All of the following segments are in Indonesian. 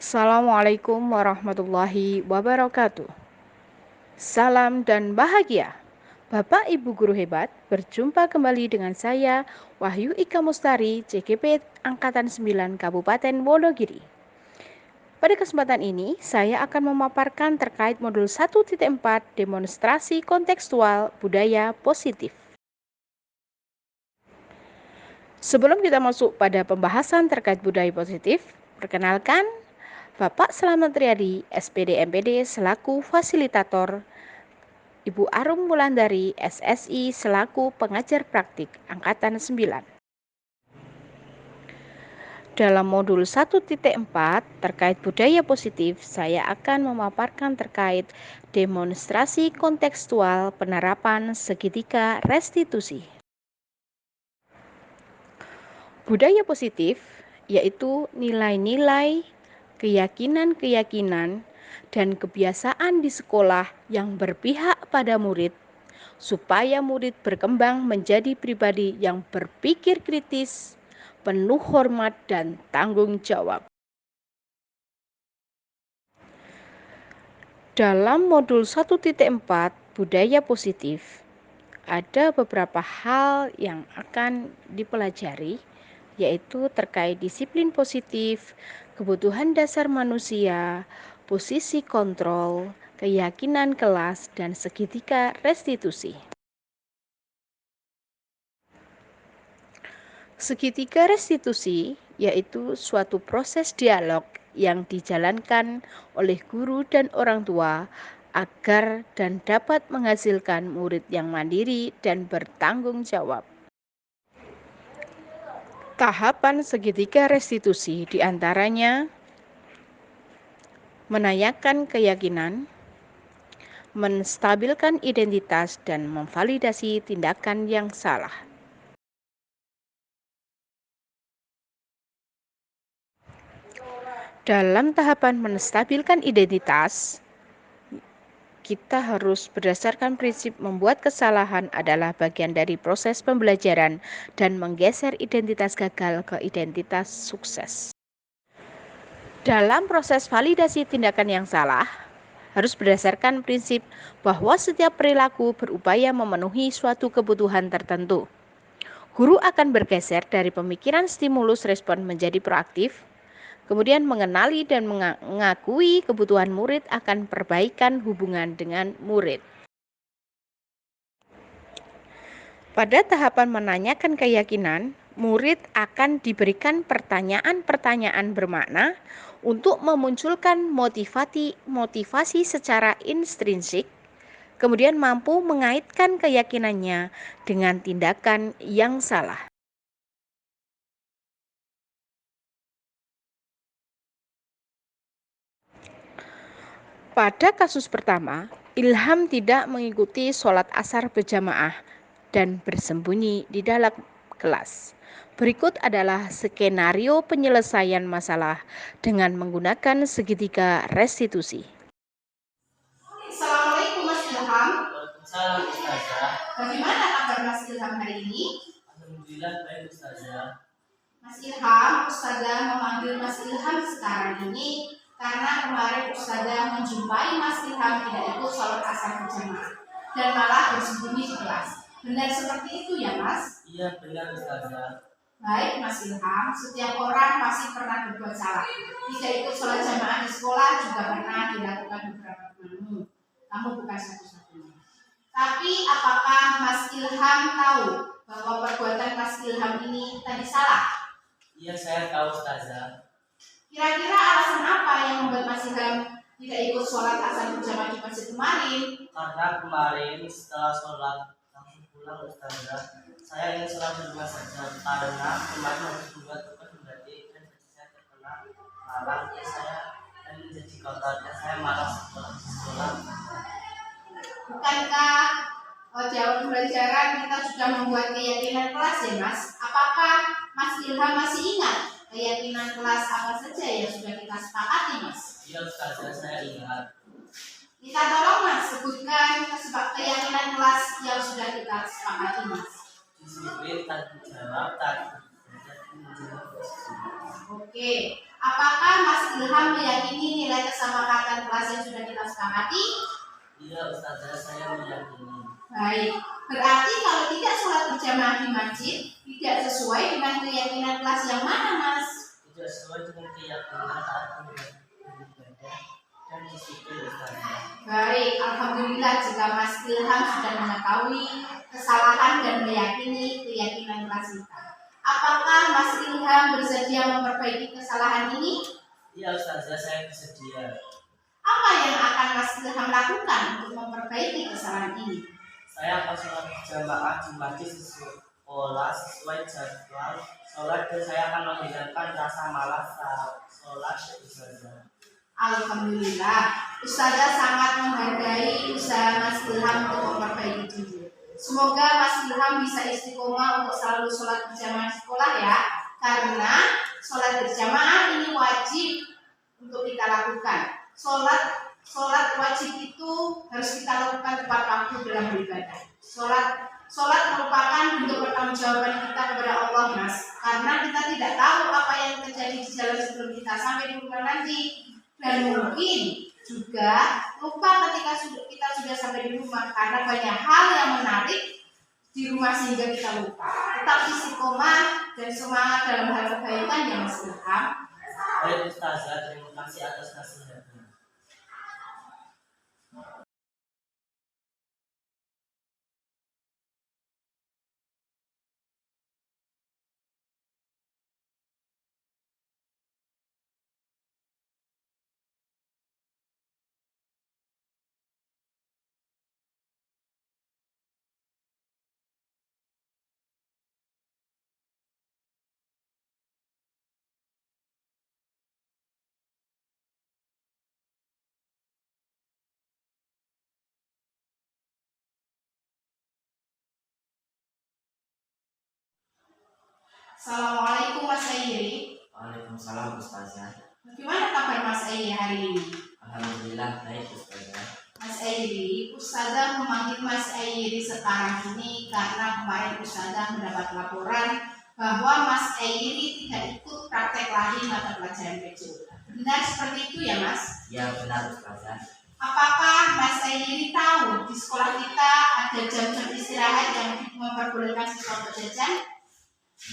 Assalamualaikum warahmatullahi wabarakatuh. Salam dan bahagia. Bapak Ibu guru hebat, berjumpa kembali dengan saya Wahyu Ika Mustari, CGP Angkatan 9 Kabupaten Wonogiri. Pada kesempatan ini, saya akan memaparkan terkait modul 1.4 demonstrasi kontekstual budaya positif. Sebelum kita masuk pada pembahasan terkait budaya positif, perkenalkan Bapak Slamet Riyadi, SPD MPD selaku fasilitator, Ibu Arum Wulandari, SSI selaku pengajar praktik Angkatan 9. Dalam modul 1.4 terkait budaya positif, saya akan memaparkan terkait demonstrasi kontekstual penerapan segitiga restitusi. Budaya positif yaitu nilai-nilai, keyakinan-keyakinan, dan kebiasaan di sekolah yang berpihak pada murid, supaya murid berkembang menjadi pribadi yang berpikir kritis, penuh hormat, dan tanggung jawab. Dalam modul 1.4 budaya positif, ada beberapa hal yang akan dipelajari, yaitu terkait disiplin positif, kebutuhan dasar manusia, posisi kontrol, keyakinan kelas, dan segitiga restitusi. Segitiga restitusi yaitu suatu proses dialog yang dijalankan oleh guru dan orang tua agar dan dapat menghasilkan murid yang mandiri dan bertanggung jawab. Tahapan segitiga restitusi diantaranya menanyakan keyakinan, menstabilkan identitas, dan memvalidasi tindakan yang salah. Dalam tahapan menstabilkan identitas, kita harus berdasarkan prinsip membuat kesalahan adalah bagian dari proses pembelajaran dan menggeser identitas gagal ke identitas sukses. Dalam proses validasi tindakan yang salah, harus berdasarkan prinsip bahwa setiap perilaku berupaya memenuhi suatu kebutuhan tertentu. Guru akan bergeser dari pemikiran stimulus respon menjadi proaktif, kemudian mengenali dan mengakui kebutuhan murid akan perbaikan hubungan dengan murid. Pada tahapan menanyakan keyakinan, murid akan diberikan pertanyaan-pertanyaan bermakna untuk memunculkan motivasi secara intrinsik, kemudian mampu mengaitkan keyakinannya dengan tindakan yang salah. Pada kasus pertama, Ilham tidak mengikuti sholat asar berjamaah dan bersembunyi di dalam kelas. Berikut adalah skenario penyelesaian masalah dengan menggunakan segitiga restitusi. Assalamualaikum Mas Ilham. Waalaikumsalam Ustazah. Bagaimana kabar Mas Ilham hari ini? Alhamdulillah baik Ustazah. Mas Ilham, Ustazah memanggil Mas Ilham sekarang ini karena kemarin Ustazah menjumpai Mas Ilham tidak ikut sholat asar berjamaah dan malah bersembunyi di kelas. Benar seperti itu ya Mas? Iya benar Ustazah. Baik Mas Ilham, setiap orang pasti pernah berbuat salah. Tidak ikut sholat jamaah di sekolah juga pernah dilakukan beberapa temanmu. Kamu bukan satu-satunya. Tapi apakah Mas Ilham tahu bahwa perbuatan Mas Ilham ini tadi salah? Iya saya tahu Ustazah. Kira-kira alasan apa yang membuat Mas Ilham tidak ikut sholat asar berjamaah di masjid kemarin? Karena kemarin setelah sholat langsung pulang Ustazah, saya ingin sholat di rumah saja karena kemarin harus membuat tugas berarti dan saya terkena malam saya dan menjadi kotor dan saya malas sekolah. Bukankah di awal pembelajaran kita sudah membuat keyakinan kelas ya Mas? Apakah Mas Ilham masih ingat keyakinan kelas apa saja yang sudah kita sepakati Mas? Iya Ustazah saya ingat. Kita tolong Mas sebutkan keyakinan kelas yang sudah kita sepakati Mas. Disiplin, tanggung jawab, Oke. Apakah Mas Ilham meyakini nilai kesepakatan kelas yang sudah kita sepakati? Iya Ustazah, saya meyakini. Baik, berarti kalau tidak sholat berjamaah di masjid tidak sesuai dengan keyakinan kelas yang mana, Mas? Tidak sesuai dengan keyakinan taat beribadah dan disiplin Ustazah. Baik, alhamdulillah jika Mas Ilham sudah mengetahui kesalahan dan meyakini keyakinan kelas kita. Apakah Mas Ilham bersedia memperbaiki kesalahan ini? Iya Ustazah, saya bersedia. Apa yang akan Mas Ilham lakukan untuk memperbaiki kesalahan ini? Saya akan sholat berjamaah di masjid sekolah sesuai jadwal sholat dan saya akan menghilangkan rasa malas saat sholat Ustazah. Alhamdulillah, Ustazah sangat menghargai usaha Mas Ilham untuk memperbaiki diri. Semoga Mas Ilham bisa istiqomah untuk selalu sholat berjamaah di sekolah ya, karena sholat berjamaah ini wajib untuk kita lakukan. Sholat wajib itu harus kita lakukan tepat waktu dalam beribadah. Sholat merupakan bentuk pertanggungjawaban kita kepada Allah, Mas, karena kita tidak tahu apa yang terjadi di jalan sebelum kita sampai di rumah nanti. Dan mungkin juga lupa ketika kita sudah sampai di rumah karena banyak hal yang menarik di rumah sehingga kita lupa. Tetap istiqomah dan semangat dalam hal kebaikan yang Mas Ilham. Baik Ustazah, terima kasih atas nasihatnya. Assalamualaikum Mas Airi. Waalaikumsalam Ustazah. Bagaimana kabar Mas Airi hari ini? Alhamdulillah baik Ustazah. Mas Airi, Ustazah memanggil Mas Airi sekarang ini karena kemarin Ustazah mendapat laporan bahwa Mas Airi tidak ikut praktek lari mata pelajaran PJOK. Benar seperti itu ya Mas? Ya benar Ustazah. Apakah Mas Airi tahu di sekolah kita ada jam-jam istirahat yang memperbolehkan siswa berjajan?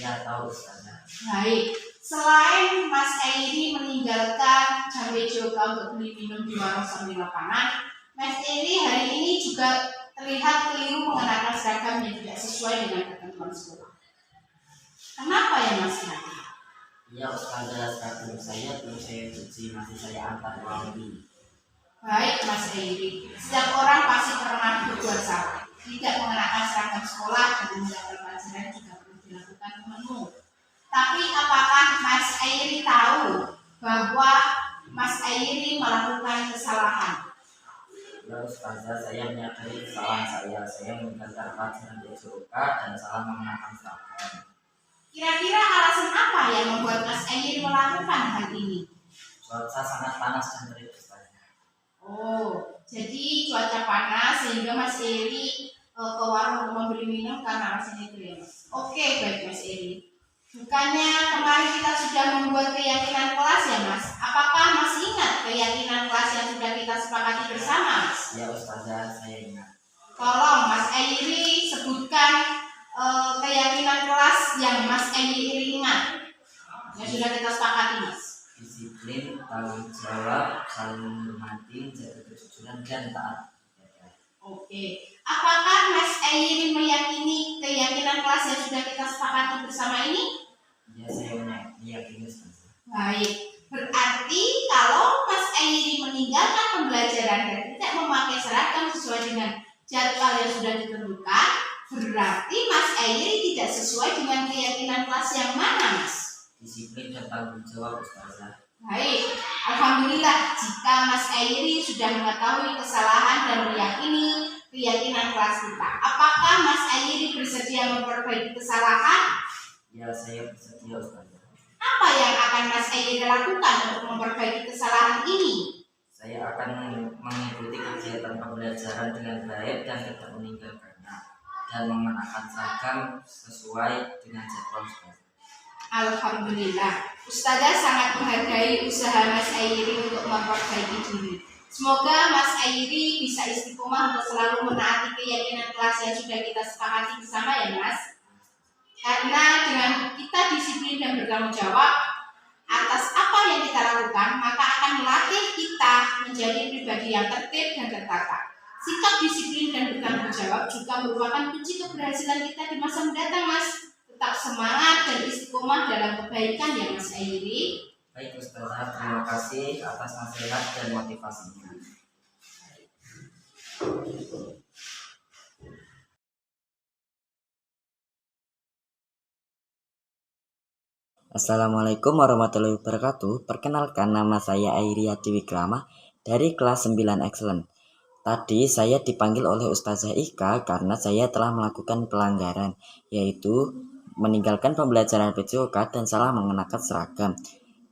Ya tahu Ustazah. Baik, selain Mas Airi meninggalkan jam PJOK untuk beli minum di warung sambil lapangan, Mas Airi hari ini juga terlihat keliru mengenakan seragam yang tidak sesuai dengan ketentuan sekolah. Kenapa ya Mas? Ya Ustazah, seragam saya belum saya cuci, masih saya antar laundry. Baik Mas Airi, setiap orang pasti pernah berbuat salah. Tidak mengenakan seragam sekolah dan menjalankan pelajaran juga perlu dilakukan penuh. Tapi apakah Mas Airi tahu bahwa Mas Airi melakukan kesalahan? Ya Ustazah, saya menyadari kesalahan saya meninggalkan pelajaran PJOK dan salah mengenakan seragam. Kira-kira alasan apa yang membuat Mas Airi melakukan hal ini? Cuaca sangat panas dan terik Ustazah. Oh, jadi cuaca panas sehingga Mas Airi ke warung untuk membeli minum karena alasan itu ya Mas? Oke, baik Mas Airi. Bukannya kemarin kita sudah membuat keyakinan kelas ya Mas? Apakah masih ingat keyakinan kelas yang sudah kita sepakati bersama Mas? Ya Ustazah, saya ingat. Tolong Mas Airi sebutkan keyakinan kelas yang Mas Airi ingat yang sudah kita sepakati Mas. Disiplin, tanggung jawab, saling menghormati, menjaga kejujuran dan taat. Oke, apakah Mas Airi meyakini keyakinan kelas yang sudah kita sepakati bersama ini? Ya saya meyakini Ustazah. Baik, berarti kalau Mas Airi meninggalkan pembelajaran dan tidak memakai seragam sesuai dengan jadwal yang sudah ditentukan, berarti Mas Airi tidak sesuai dengan keyakinan kelas yang mana Mas? Disiplin dan tanggung jawab Ustazah. Baik, alhamdulillah jika Mas Airi sudah mengetahui kesalahan dan meyakini keyakinan kelas kita. Apakah Mas Airi bersedia memperbaiki kesalahan? Ya saya bersedia Ustazah. Apa yang akan Mas Airi lakukan untuk memperbaiki kesalahan ini? Saya akan mengikuti kegiatan pembelajaran dengan baik dan tidak meninggalkannya dan mengenakan seragam sesuai dengan jadwal Ustazah. Alhamdulillah, Ustazah sangat menghargai usaha Mas Airi untuk memperbaiki diri. Semoga Mas Airi bisa istiqomah untuk selalu menaati keyakinan kelas yang sudah kita sepakati bersama ya Mas. Karena dengan kita disiplin dan bertanggung jawab atas apa yang kita lakukan, maka akan melatih kita menjadi pribadi yang tertib dan tertata. Sikap disiplin dan bertanggung jawab juga merupakan kunci keberhasilan kita di masa mendatang, Mas. Tetap semangat dan istiqomah dalam kebaikan ya Mas Airi. Baik Ustazah, terima kasih atas nasihat dan motivasinya. Assalamualaikum warahmatullahi wabarakatuh. Perkenalkan, nama saya Airi Hadi Wikrama dari kelas 9 Excellent. Tadi saya dipanggil oleh Ustazah Ika karena saya telah melakukan pelanggaran, yaitu meninggalkan pembelajaran PJOK dan salah mengenakan seragam.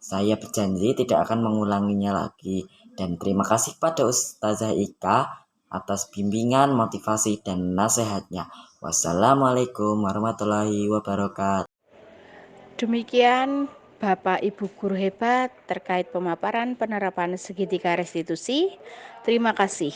Saya berjanji tidak akan mengulanginya lagi. Dan terima kasih pada Ustazah Ika atas bimbingan, motivasi, dan nasihatnya. Wassalamualaikum warahmatullahi wabarakatuh. Demikian Bapak Ibu guru hebat terkait pemaparan penerapan segitiga restitusi. Terima kasih.